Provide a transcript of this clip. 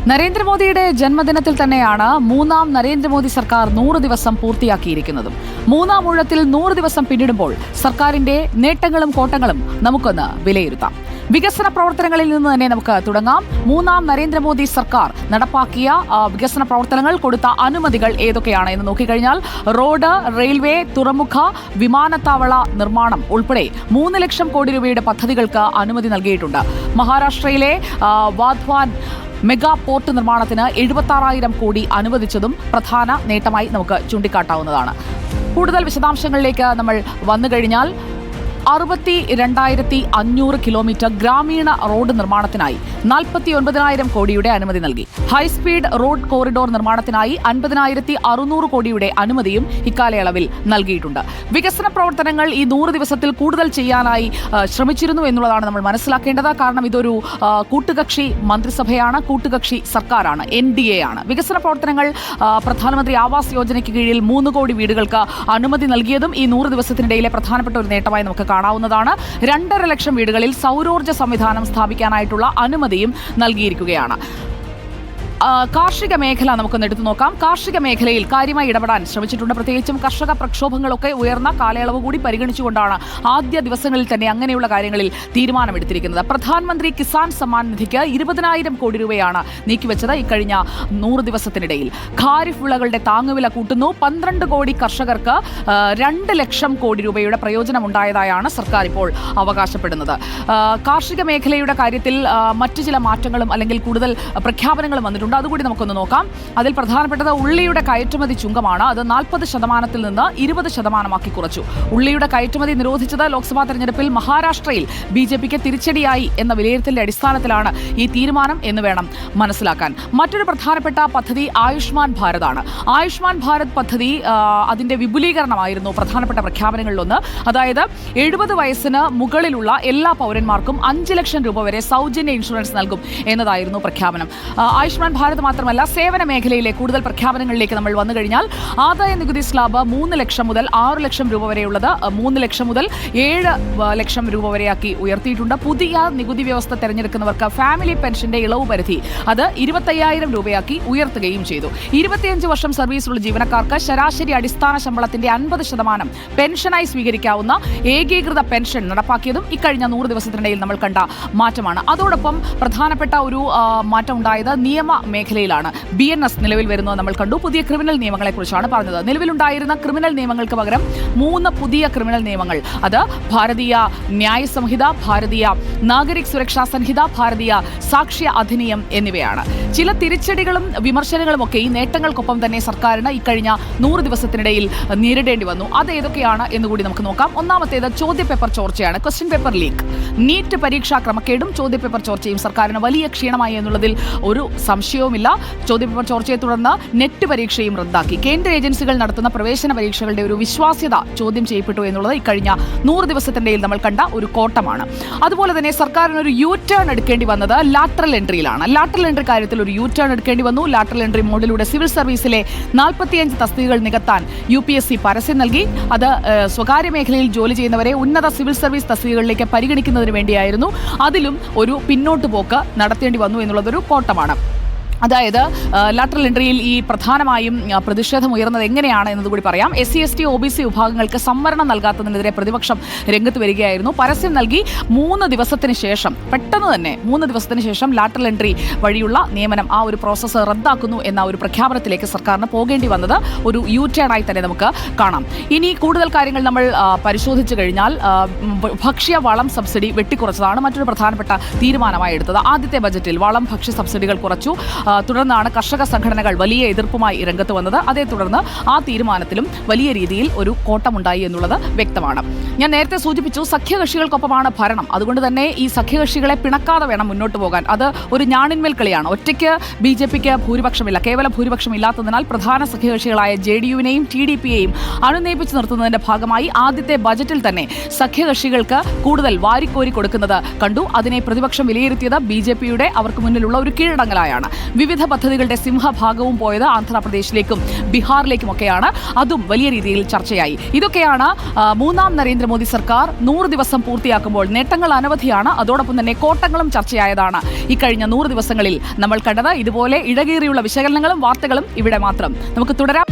നരേന്ദ്രമോദിയുടെ ജന്മദിനത്തിൽ തന്നെയാണ് മൂന്നാം നരേന്ദ്രമോദി സർക്കാർ 100 ദിവസം പൂർത്തിയാക്കിയിരിക്കുന്നതും. മൂന്നാം ഊഴത്തിൽ 100 ദിവസം പിന്നിടുമ്പോൾ സർക്കാരിന്റെ നേട്ടങ്ങളും കോട്ടങ്ങളും നമുക്കൊന്ന് വിലയിരുത്താം. വികസന പ്രവർത്തനങ്ങളിൽ നിന്ന് തന്നെ നമുക്ക് തുടങ്ങാം. മൂന്നാം നരേന്ദ്രമോദി സർക്കാർ നടപ്പാക്കിയ വികസന പ്രവർത്തനങ്ങൾ, കൊടുത്ത അനുമതികൾ ഏതൊക്കെയാണ് എന്ന് നോക്കിക്കഴിഞ്ഞാൽ റോഡ്, റെയിൽവേ, തുറമുഖ, വിമാനത്താവള നിർമ്മാണം ഉൾപ്പെടെ 3 ലക്ഷം കോടി രൂപയുടെ പദ്ധതികൾക്ക് അനുമതി നൽകിയിട്ടുണ്ട്. മഹാരാഷ്ട്രയിലെ വാധ്വാൻ മെഗാ പോർട്ട് നിർമ്മാണത്തിന് 76,000 കോടി അനുവദിച്ചതും പ്രധാന നേട്ടമായി നമുക്ക് ചൂണ്ടിക്കാട്ടാവുന്നതാണ്. കൂടുതൽ വിശദാംശങ്ങളിലേക്ക് നമ്മൾ വന്നു കഴിഞ്ഞാൽ 62,500 കിലോമീറ്റർ ഗ്രാമീണ റോഡ് നിർമ്മാണത്തിനായി 49,000 കോടിയുടെ അനുമതി നൽകി. ഹൈസ്പീഡ് റോഡ് കോറിഡോർ നിർമ്മാണത്തിനായി 50,600 കോടിയുടെ അനുമതിയും ഇക്കാലയളവിൽ നൽകിയിട്ടുണ്ട്. വികസന പ്രവർത്തനങ്ങൾ ഈ 100 ദിവസത്തിൽ കൂടുതൽ ചെയ്യാനായി ശ്രമിച്ചിരുന്നു എന്നുള്ളതാണ് നമ്മൾ മനസ്സിലാക്കേണ്ടത്. കാരണം ഇതൊരു കൂട്ടുകക്ഷി മന്ത്രിസഭയാണ്, കൂട്ടുകക്ഷി സർക്കാരാണ്, NDA ആണ്. വികസന പ്രവർത്തനങ്ങൾ പ്രധാനമന്ത്രി ആവാസ് യോജനയ്ക്ക് കീഴിൽ 3 കോടി വീടുകൾക്ക് അനുമതി നൽകിയതും ഈ 100 ദിവസത്തിനിടയിലെ പ്രധാനപ്പെട്ട ഒരു നേട്ടമായി നമുക്ക് കാണാവുന്നതാണ്. 2.5 ലക്ഷം വീടുകളിൽ സൗരോർജ്ജ സംവിധാനം സ്ഥാപിക്കാനായിട്ടുള്ള അനുമതിയും നൽകിയിരിക്കുകയാണ്. കാർഷിക മേഖല നമുക്കൊന്ന് എടുത്തു നോക്കാം. കാർഷിക മേഖലയിൽ കാര്യമായി ഇടപെടാൻ ശ്രമിച്ചിട്ടുണ്ട്. പ്രത്യേകിച്ചും കർഷക പ്രക്ഷോഭങ്ങളൊക്കെ ഉയർന്ന കാലയളവ് കൂടി പരിഗണിച്ചുകൊണ്ടാണ് ആദ്യ ദിവസങ്ങളിൽ തന്നെ അങ്ങനെയുള്ള കാര്യങ്ങളിൽ തീരുമാനമെടുത്തിരിക്കുന്നത്. പ്രധാനമന്ത്രി കിസാൻ സമ്മാൻ നിധിക്ക് 20,000 കോടി രൂപയാണ് നീക്കിവെച്ചത് ഇക്കഴിഞ്ഞ 100 ദിവസത്തിനിടയിൽ. ഖാരിഫ് വിളകളുടെ താങ്ങുവില കൂട്ടുന്നു. 12 കോടി കർഷകർക്ക് 2 ലക്ഷം കോടി രൂപയുടെ പ്രയോജനമുണ്ടായതായാണ് സർക്കാർ ഇപ്പോൾ അവകാശപ്പെടുന്നത്. കാർഷിക മേഖലയുടെ കാര്യത്തിൽ മറ്റു ചില മാറ്റങ്ങളും അല്ലെങ്കിൽ കൂടുതൽ പ്രഖ്യാപനങ്ങളും വന്നിട്ടുണ്ട്. അതുകൂടി നമുക്കൊന്ന് നോക്കാം. അതിൽ പ്രധാനപ്പെട്ടത് ഉള്ളിയുടെ കയറ്റുമതി ചുങ്കമാണ്. അത് 40% നിന്ന് 20% കുറച്ചു. ഉള്ളിയുടെ കയറ്റുമതി നിരോധിച്ചത് ലോക്സഭാ തെരഞ്ഞെടുപ്പിൽ മഹാരാഷ്ട്രയിൽ BJPക്ക് തിരിച്ചടിയായി എന്ന വിലയിരുത്തലിന്റെ അടിസ്ഥാനത്തിലാണ് ഈ തീരുമാനം എന്ന് വേണം മനസ്സിലാക്കാൻ. മറ്റൊരു പ്രധാനപ്പെട്ട പദ്ധതി ആയുഷ്മാൻ ഭാരത് ആണ്. ആയുഷ്മാൻ ഭാരത് പദ്ധതി അതിന്റെ വിപുലീകരണമായിരുന്നു പ്രധാനപ്പെട്ട പ്രഖ്യാപനങ്ങളിലൊന്ന്. അതായത് 70 വയസ്സിന് മുകളിലുള്ള എല്ലാ പൗരന്മാർക്കും 5 ലക്ഷം രൂപ വരെ സൗജന്യ ഇൻഷുറൻസ് നൽകും എന്നതായിരുന്നു പ്രഖ്യാപനം. ആയുഷ്മാൻ ഭാരത് മാത്രമല്ല, സേവന മേഖലയിലെ കൂടുതൽ പ്രഖ്യാപനങ്ങളിലേക്ക് നമ്മൾ വന്നു കഴിഞ്ഞാൽ ആദായ നികുതി സ്ലാബ് 3 ലക്ഷം മുതൽ 6 ലക്ഷം രൂപ വരെയുള്ളത് 3 ലക്ഷം മുതൽ 7 ലക്ഷം രൂപ വരെയാക്കി ഉയർത്തിയിട്ടുണ്ട്. പുതിയ നികുതി വ്യവസ്ഥ തെരഞ്ഞെടുക്കുന്നവർക്ക് ഫാമിലി പെൻഷന്റെ ഇളവ് പരിധി അത് 25,000 രൂപയാക്കി ഉയർത്തുകയും ചെയ്തു. 25 വർഷം സർവീസുള്ള ജീവനക്കാർക്ക് ശരാശരി അടിസ്ഥാന ശമ്പളത്തിന്റെ 50% പെൻഷനായി സ്വീകരിക്കാവുന്ന ഏകീകൃത പെൻഷൻ നടപ്പാക്കിയതും ഇക്കഴിഞ്ഞ 100 ദിവസത്തിനിടയിൽ നമ്മൾ കണ്ട മാറ്റമാണ്. അതോടൊപ്പം പ്രധാനപ്പെട്ട ഒരു മാറ്റം ഉണ്ടായത് നിയമ മേഖലയിലാണ്. BNS നിലവിൽ വരുന്നത് നമ്മൾ കണ്ടു. പുതിയ ക്രിമിനൽ നിയമങ്ങളെക്കുറിച്ചാണ് പറഞ്ഞത്. നിലവിലുണ്ടായിരുന്ന ക്രിമിനൽ നിയമങ്ങൾക്ക് പകരം 3 പുതിയ ക്രിമിനൽ നിയമങ്ങൾ. അത് ഭാരതീയ ന്യായ സംഹിത, ഭാരതീയ നാഗരിക് സുരക്ഷാ സംഹിത, ഭാരതീയ സാക്ഷ്യ അധിനിയം എന്നിവയാണ്. ചില തിരിച്ചടികളും വിമർശനങ്ങളും ഒക്കെ ഈ നേട്ടങ്ങൾക്കൊപ്പം തന്നെ സർക്കാരിന് ഇക്കഴിഞ്ഞ 100 ദിവസത്തിനിടയിൽ നേരിടേണ്ടി വന്നു. അത് ഏതൊക്കെയാണ് എന്നുകൂടി നമുക്ക് നോക്കാം. ഒന്നാമത്തേത് ചോദ്യപേപ്പർ ചോർച്ചയാണ്. Question paper leak. നീറ്റ് പരീക്ഷാ ക്രമക്കേടും ചോദ്യപേപ്പർ ചോർച്ചയും സർക്കാരിന് വലിയ ക്ഷീണമായി എന്നുള്ളതിൽ ഒരു സംശയവുമില്ല. ചോദ്യപേപ്പർ ചോർച്ചയെ തുടർന്ന് നെറ്റ് പരീക്ഷയും റദ്ദാക്കി. കേന്ദ്ര ഏജൻസികൾ നടത്തുന്ന പ്രവേശന പരീക്ഷകളുടെ ഒരു വിശ്വാസ്യത ചോദ്യം ചെയ്യപ്പെട്ടു എന്നുള്ളത് ഇക്കഴിഞ്ഞ 100 ദിവസത്തിനിടയിൽ നമ്മൾ കണ്ട ഒരു കോട്ടമാണ്. അതുപോലെ തന്നെ സർക്കാരിന് ഒരു U-ടേൺ എടുക്കേണ്ടി വന്നത് ലാറ്ററൽ എൻട്രിയിലാണ്. ലാറ്ററൽ എൻട്രി കാര്യത്തിൽ ഒരു U-ടേൺ എടുക്കേണ്ടി വന്നു. ലാറ്ററൽ എൻട്രി മോഡിലൂടെ സിവിൽ സർവീസിലെ 45 തസ്തികകൾ നികത്താൻ UPSC പരസ്യം നൽകി. അത് സ്വകാര്യ മേഖലയിൽ ജോലി ചെയ്യുന്നവരെ ഉന്നത സിവിൽ സർവീസ് തസ്തികകളിലേക്ക് പരിഗണിക്കുന്നതിന് വേണ്ടിയായിരുന്നു. അതിലും ഒരു പിന്നോട്ട് പോക്ക് നടത്തേണ്ടി വന്നു എന്നുള്ളതൊരു കോട്ടമാണ്. അതായത് ലാറ്ററൽ എൻട്രിയിൽ ഈ പ്രധാനമായും പ്രതിഷേധം ഉയർന്നത് എങ്ങനെയാണ് എന്നതുകൂടി പറയാം. SC, ST, OBC വിഭാഗങ്ങൾക്ക് സംവരണം നൽകാത്തതിനെതിരെ പ്രതിപക്ഷം രംഗത്ത് വരികയായിരുന്നു. പരസ്യം നൽകി 3 ദിവസത്തിന് ശേഷം, പെട്ടെന്ന് തന്നെ 3 ദിവസത്തിന് ശേഷം ലാറ്ററൽ എൻട്രി വഴിയുള്ള നിയമനം, ആ ഒരു പ്രോസസ്സ് റദ്ദാക്കുന്നു എന്ന ഒരു പ്രഖ്യാപനത്തിലേക്ക് സർക്കാരിന് പോകേണ്ടി വന്നത് ഒരു U-ടേൺ ആയി തന്നെ നമുക്ക് കാണാം. ഇനി കൂടുതൽ കാര്യങ്ങൾ നമ്മൾ പരിശോധിച്ചു കഴിഞ്ഞാൽ ഭക്ഷ്യ വളം സബ്സിഡി വെട്ടിക്കുറച്ചതാണ് മറ്റൊരു പ്രധാനപ്പെട്ട തീരുമാനമായി എടുത്തത്. ആദ്യത്തെ ബജറ്റിൽ വളം ഭക്ഷ്യ സബ്സിഡികൾ കുറച്ചു. തുടർന്നാണ് കർഷക സംഘടനകൾ വലിയ എതിർപ്പുമായി രംഗത്ത് വന്നത്. അതേ തുടർന്ന് ആ തീരുമാനത്തിലും വലിയ രീതിയിൽ ഒരു കോട്ടമുണ്ടായി എന്നുള്ളത് വ്യക്തമാണ്. ഞാൻ നേരത്തെ സൂചിപ്പിച്ചു, സഖ്യകക്ഷികൾക്കൊപ്പമാണ് ഭരണം. അതുകൊണ്ട് തന്നെ ഈ സഖ്യകക്ഷികളെ പിണക്കാതെ വേണം മുന്നോട്ട് പോകാൻ. അത് ഒരു ഞാണിന്മേൽ കളിയാണ്. ഒറ്റയ്ക്ക് BJPക്ക് ഭൂരിപക്ഷമില്ല. കേവല ഭൂരിപക്ഷമില്ലാത്തതിനാൽ പ്രധാന സഖ്യകക്ഷികളായ JDU-നെയും TDP-യെയും അനുനയിപ്പിച്ച് നിർത്തുന്നതിന്റെ ഭാഗമായി ആദ്യത്തെ ബജറ്റിൽ തന്നെ സഖ്യകക്ഷികൾക്ക് കൂടുതൽ വാരിക്കോരി കൊടുക്കുന്നത് കണ്ടു. അതിനെ പ്രതിപക്ഷം വിലയിരുത്തിയത് BJPയുടെ അവർക്ക് മുന്നിലുള്ള ഒരു കീഴടങ്ങലായാണ്. വിവിധ പദ്ധതികളുടെ സിംഹഭാഗവും പോയത് ആന്ധ്രാപ്രദേശിലേക്കും ബീഹാറിലേക്കുമൊക്കെയാണ്. അതും വലിയ രീതിയിൽ ചർച്ചയായി. ഇതൊക്കെയാണ് മൂന്നാം നരേന്ദ്രമോദി സർക്കാർ 100 ദിവസം പൂർത്തിയാക്കുമ്പോൾ നേട്ടങ്ങൾ അനവധിയാണ്. അതോടൊപ്പം തന്നെ കോട്ടങ്ങളും ചർച്ചയായതാണ് ഈ കഴിഞ്ഞ 100 ദിവസങ്ങളിൽ നമ്മൾ കണ്ടത്. ഇതുപോലെ ഇഴകേറിയുള്ള വിശകലനങ്ങളും വാർത്തകളും ഇവിടെ മാത്രം. നമുക്ക് തുടരാം.